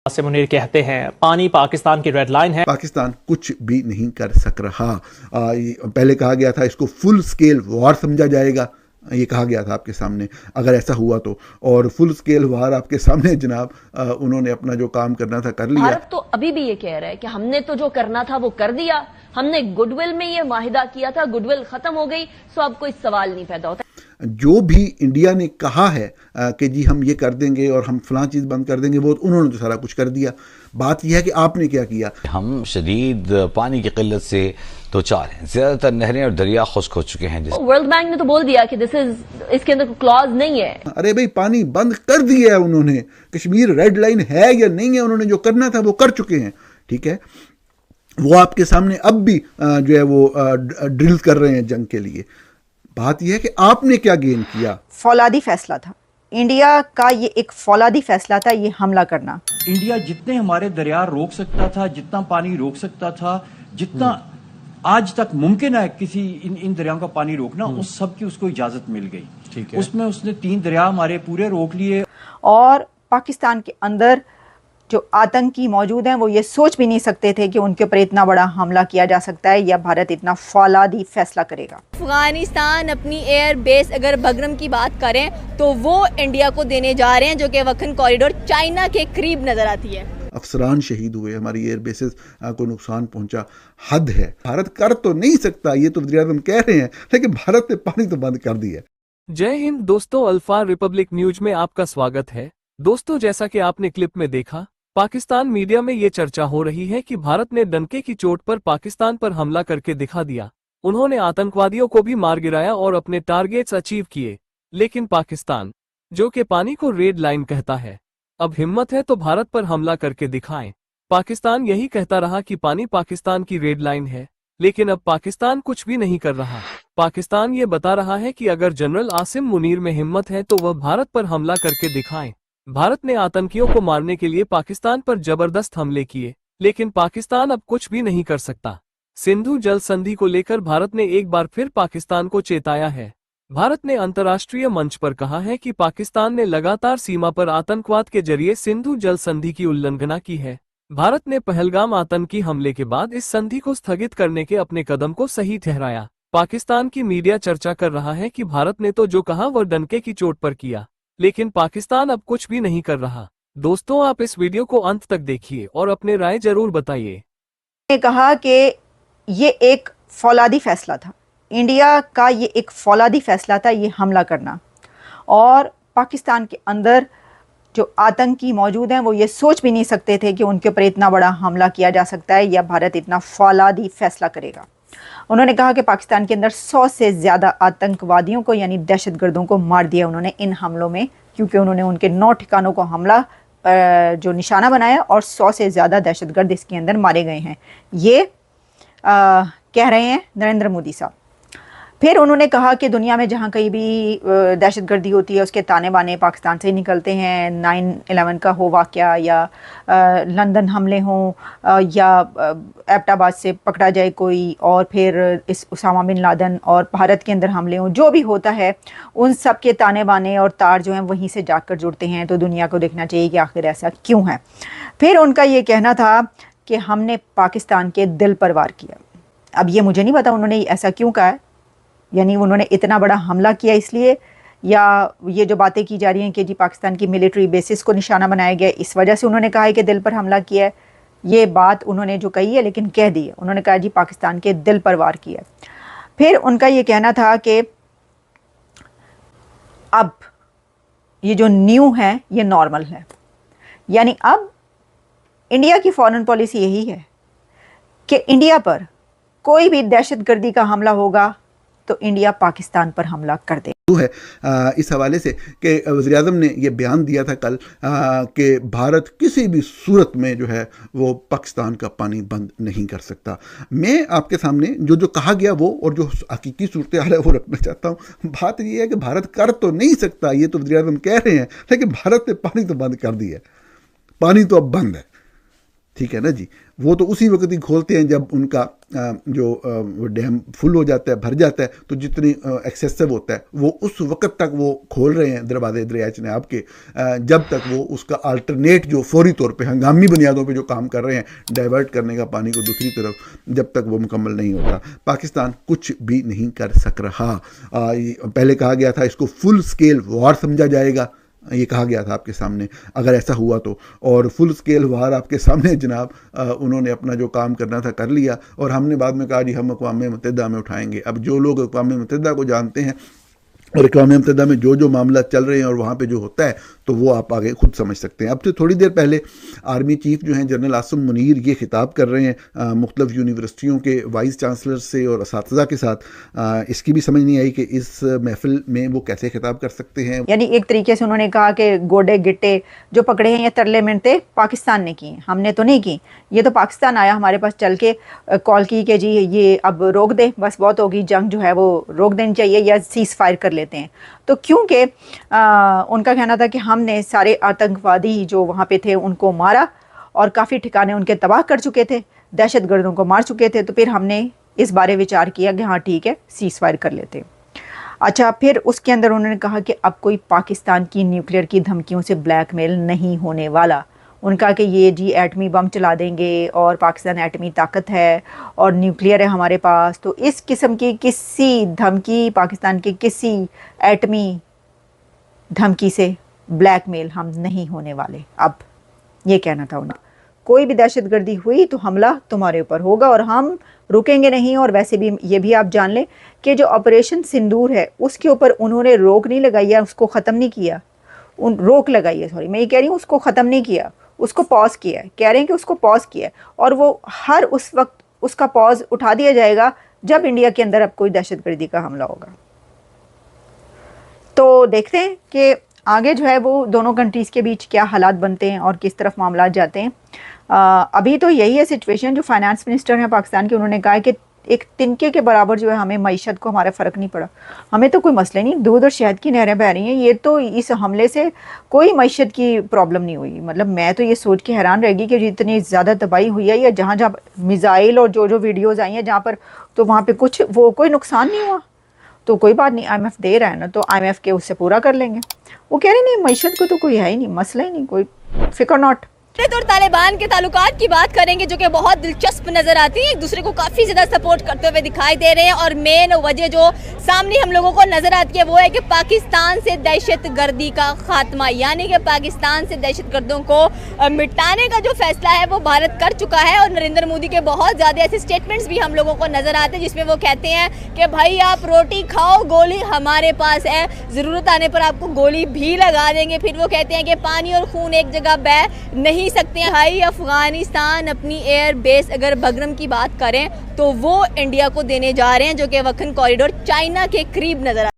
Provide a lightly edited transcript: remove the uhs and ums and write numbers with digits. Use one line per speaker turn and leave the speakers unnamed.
आसिम मुनीर कहते हैं पानी पाकिस्तान की रेड लाइन है।
पाकिस्तान कुछ भी नहीं कर सक रहा। पहले कहा गया था इसको फुल स्केल वॉर समझा जाएगा, ये कहा गया था आपके सामने, अगर ऐसा हुआ तो। और फुल स्केल वार आपके सामने जनाब, उन्होंने अपना जो काम करना था कर लिया।
भारत तो अभी भी ये कह रहा है कि हमने तो जो करना था वो कर दिया, हमने गुडविल में ये माहिदा किया था, गुडविल खत्म हो गई, सो अब कोई सवाल नहीं पैदा होता।
जो भी इंडिया ने कहा है कि जी हम ये कर देंगे और हम फलां चीज़ बंद कर देंगे, वो उन्होंने तो सारा कुछ कर दिया। बात यह है कि आपने क्या किया।
हम शदीद पानी की किल्लत से दो चार हैं, ज्यादातर नहरें और दरिया खुश्क हो चुके हैं।
वर्ल्ड बैंक ने तो बोल दिया कि इसके अंदर क्लॉज नहीं है।
अरे भाई पानी बंद कर दिया है उन्होंने, कश्मीर रेड लाइन है या नहीं है, उन्होंने जो करना था वो कर चुके हैं, ठीक है। वो आपके सामने अब भी जो है वो ड्रिल कर रहे हैं जंग के लिए। बात यह है कि आपने क्या गेन किया।
फौलादी फैसला था इंडिया का, ये एक फौलादी फैसला था ये हमला करना।
इंडिया जितने हमारे दरिया रोक सकता था, जितना पानी रोक सकता था, जितना आज तक मुमकिन है किसी इन दरियाओं का पानी रोकना, उस सब की उसको इजाजत मिल गई। ठीक है। उसमें उसने 3 दरिया हमारे पूरे रोक लिए।
और पाकिस्तान के अंदर जो आतंकी मौजूद हैं वो ये सोच भी नहीं सकते थे कि उनके ऊपर इतना बड़ा हमला किया जा सकता है या भारत इतना फौलादी फैसला करेगा।
अफगानिस्तान अपनी एयर बेस अगर बगरम की बात करें तो वो इंडिया को देने जा रहे हैं, जो कि वखन कॉरिडोर चाइना के करीब नजर आती है।
अफसरान शहीद हुए, हमारी एयर बेसेस को नुकसान पहुंचा, हद है। भारत कर तो नहीं सकता, ये तो वज़ीर आज़म कह रहे हैं, लेकिन भारत ने पानी तो बंद कर दिया।
जय हिंद दोस्तों, अल्फा रिपब्लिक न्यूज में आपका स्वागत है। दोस्तों, जैसा कि आपने क्लिप में देखा, पाकिस्तान मीडिया में ये चर्चा हो रही है कि भारत ने डंके की चोट पर पाकिस्तान पर हमला करके दिखा दिया। उन्होंने आतंकवादियों को भी मार गिराया और अपने टारगेट्स अचीव किए। लेकिन पाकिस्तान, जो कि पानी को रेड लाइन कहता है, अब हिम्मत है तो भारत पर हमला करके दिखाएं। पाकिस्तान यही कहता रहा कि पानी पाकिस्तान की रेड लाइन है, लेकिन अब पाकिस्तान कुछ भी नहीं कर रहा। पाकिस्तान ये बता रहा है कि अगर जनरल आसिम मुनीर में हिम्मत है तो वह भारत पर हमला करके दिखाएं। भारत ने आतंकियों को मारने के लिए पाकिस्तान पर जबरदस्त हमले किए, लेकिन पाकिस्तान अब कुछ भी नहीं कर सकता। सिंधु जल संधि को लेकर भारत ने एक बार फिर पाकिस्तान को चेताया है। भारत ने अंतर्राष्ट्रीय मंच पर कहा है कि पाकिस्तान ने लगातार सीमा पर आतंकवाद के जरिए सिंधु जल संधि की उल्लंघना की है। भारत ने पहलगाम आतंकी हमले के बाद इस संधि को स्थगित करने के अपने कदम को सही ठहराया। पाकिस्तान की मीडिया चर्चा कर रहा है कि भारत ने तो जो कहा वह डंके की चोट पर किया, लेकिन पाकिस्तान अब कुछ भी नहीं कर रहा। दोस्तों, आप इस वीडियो को अंत तक देखिए और अपने राय जरूर बताइए।
ने कहा कि ये एक फौलादी फैसला था इंडिया का, ये एक फौलादी फैसला था ये हमला करना। और पाकिस्तान के अंदर जो आतंकी मौजूद हैं वो ये सोच भी नहीं सकते थे कि उनके ऊपर इतना बड़ा हमला किया जा सकता है या भारत इतना फौलादी फैसला करेगा। उन्होंने कहा कि पाकिस्तान के अंदर 100 से ज़्यादा आतंकवादियों को यानी दहशतगर्दों को मार दिया उन्होंने इन हमलों में, क्योंकि उन्होंने उनके 9 ठिकानों को हमला जो निशाना बनाया और 100 से ज़्यादा दहशतगर्द इसके अंदर मारे गए हैं। ये कह रहे हैं नरेंद्र मोदी साहब। फिर उन्होंने कहा कि दुनिया में जहाँ कहीं भी दहशतगर्दी होती है उसके ताने बाने पाकिस्तान से निकलते हैं। 9/11 का हो वाक़या या लंदन हमले हों या एबटाबाद से पकड़ा जाए कोई, और फिर इस उसामा बिन लादेन और भारत के अंदर हमले हों, जो भी होता है उन सब के ताने बाने और तार जो हैं वहीं से जाकर जुड़ते हैं। तो दुनिया को देखना चाहिए कि आखिर ऐसा क्यों है। फिर उनका ये कहना था कि हमने पाकिस्तान के दिल पर वार किया। अब ये मुझे नहीं पता उन्होंने ऐसा क्यों कहा है, यानी उन्होंने इतना बड़ा हमला किया इसलिए, या ये जो बातें की जा रही हैं कि जी पाकिस्तान की मिलिट्री बेसिस को निशाना बनाया गया इस वजह से उन्होंने कहा है कि दिल पर हमला किया है। ये बात उन्होंने जो कही है लेकिन कह दी है, उन्होंने कहा जी पाकिस्तान के दिल पर वार किया। फिर उनका ये कहना था कि अब ये जो न्यू है ये नॉर्मल है, यानी अब इंडिया की फॉरेन पॉलिसी यही है कि इंडिया पर कोई भी दहशतगर्दी का हमला होगा तो इंडिया पाकिस्तान पर हमला कर दे।
है इस हवाले से कि वज़ीर आज़म ने यह बयान दिया था कल कि भारत किसी भी सूरत में जो है वो पाकिस्तान का पानी बंद नहीं कर सकता। मैं आपके सामने जो कहा गया वो और जो हकीकी सूरत हाल है वो रखना चाहता हूँ। बात ये है कि भारत कर तो नहीं सकता, ये तो वज़ीर आज़म कह रहे हैं, लेकिन भारत ने पानी तो बंद कर दिया है। पानी तो अब बंद है, ठीक है ना जी। वो तो उसी वक्त ही खोलते हैं जब उनका जो वो डैम फुल हो जाता है, भर जाता है, तो जितनी एक्सेसिव होता है वो उस वक्त तक वो खोल रहे हैं दरवाजे दरियाए चिनाब के, जब तक वो उसका अल्टरनेट जो फौरी तौर पे हंगामी बुनियादों पे जो काम कर रहे हैं डाइवर्ट करने का पानी को दूसरी तरफ, जब तक वो मुकम्मल नहीं होता पाकिस्तान कुछ भी नहीं कर सक रहा। पहले कहा गया था इसको फुल स्केल वॉर समझा जाएगा, ये कहा गया था आपके सामने, अगर ऐसा हुआ तो, और फुल स्केल वार आपके सामने जनाब उन्होंने अपना जो काम करना था कर लिया, और हमने बाद में कहा जी हम अक़वाम मुत्तहिदा में उठाएंगे। अब जो लोग अक़वाम मुत्तहिदा को जानते हैं और अक़वाम मुत्तहिदा में जो मामला चल रहे हैं और वहाँ पे जो होता है, तो वो आप आगे खुद समझ सकते हैं। अब से थोड़ी देर पहले आर्मी चीफ जो हैं जनरल आसिम मुनीर ये खिताब कर रहे हैं मुख्तलिफ यूनिवर्सिटियों के वाइस चांसलर से और असातिज़ा के साथ। इसकी भी समझ नहीं आई कि इस महफिल में वो कैसे खिताब कर सकते हैं।
यानी एक तरीके से उन्होंने कहा कि गोडे गिट्टे जो पकड़े हैं ये तरले मिनटे पाकिस्तान ने की, हमने तो नहीं की, ये तो पाकिस्तान आया हमारे पास चल के कॉल की कि जी ये अब रोक दे, बस बहुत होगी, जंग जो है वो रोक देनी चाहिए या सीज़ फायर कर लेते हैं। तो क्योंकि उनका कहना था कि हमने सारे आतंकवादी जो वहाँ पे थे उनको मारा और काफ़ी ठिकाने उनके तबाह कर चुके थे, दहशतगर्दों को मार चुके थे, तो फिर हमने इस बारे विचार किया कि हाँ ठीक है सीज़ फायर कर लेते हैं। अच्छा, फिर उसके अंदर उन्होंने कहा कि अब कोई पाकिस्तान की न्यूक्लियर की धमकियों से ब्लैकमेल नहीं होने वाला। उनका कि ये जी एटमी बम चला देंगे और पाकिस्तान एटमी ताकत है और न्यूक्लियर है हमारे पास, तो इस किस्म की किसी धमकी, पाकिस्तान की किसी एटमी धमकी से ब्लैकमेल हम नहीं होने वाले। अब ये कहना था उनका, कोई भी दहशतगर्दी हुई तो हमला तुम्हारे ऊपर होगा और हम रुकेंगे नहीं। और वैसे भी ये भी आप जान लें कि जो ऑपरेशन सिंदूर है उसके ऊपर उन्होंने रोक नहीं लगाई है, उसको ख़त्म नहीं किया, रोक लगाई है, सॉरी मैं ये कह रही हूँ, उसको ख़त्म नहीं किया, उसको पॉज किया है, कह रहे हैं कि उसको पॉज किया है, और वो हर उस वक्त उसका पॉज उठा दिया जाएगा जब इंडिया के अंदर अब कोई दहशतगर्दी का हमला होगा। तो देखते हैं कि आगे जो है वो दोनों कंट्रीज़ के बीच क्या हालात बनते हैं और किस तरफ मामला जाते हैं। अभी तो यही है सिचुएशन। जो फाइनेंस मिनिस्टर हैं पाकिस्तान के, उन्होंने कहा है कि एक तिनके के बराबर जो है हमें मईशत को हमारा फ़र्क नहीं पड़ा, हमें तो कोई मसला नहीं, दूध और शहद की नहरें बह रही हैं, ये तो इस हमले से कोई मईशत की प्रॉब्लम नहीं हुई। मतलब मैं तो ये सोच के हैरान रहेगी कि जितनी ज़्यादा तबाही हुई है या जहाँ जहाँ मिज़ाइल और जो वीडियोज़ आई हैं जहाँ पर, तो वहाँ पर कुछ वो कोई नुकसान नहीं हुआ। तो कोई बात नहीं, IMF दे रहा है ना, तो IMF के उससे पूरा कर लेंगे। वो कह रहे नहीं मईशत को तो कोई है ही नहीं, मसला ही नहीं, कोई फिक्र नॉट।
और तालिबान के ताल्लुकात की बात करेंगे जो कि बहुत दिलचस्प नजर आती है, एक दूसरे को काफी ज्यादा सपोर्ट करते हुए दिखाई दे रहे हैं। और मेन वजह जो सामने हम लोगों को नजर आती है वो है कि पाकिस्तान से दहशतगर्दी का खात्मा, यानी कि पाकिस्तान से दहशतगर्दों को मिटाने का जो फैसला है वो भारत कर चुका है। और नरेंद्र मोदी के बहुत ज्यादा ऐसे स्टेटमेंट्स भी हम लोगों को नजर आते हैं जिसमें वो कहते हैं कि भाई आप रोटी खाओ, गोली हमारे पास है, जरूरत आने पर आपको गोली भी लगा देंगे। फिर वो कहते हैं कि पानी और खून एक जगह बह नहीं सकते हैं। हाई अफगानिस्तान अपनी एयर बेस अगर बगरम की बात करें तो वो इंडिया को देने जा रहे हैं, जो कि वखन कॉरिडोर चाइना के करीब नजर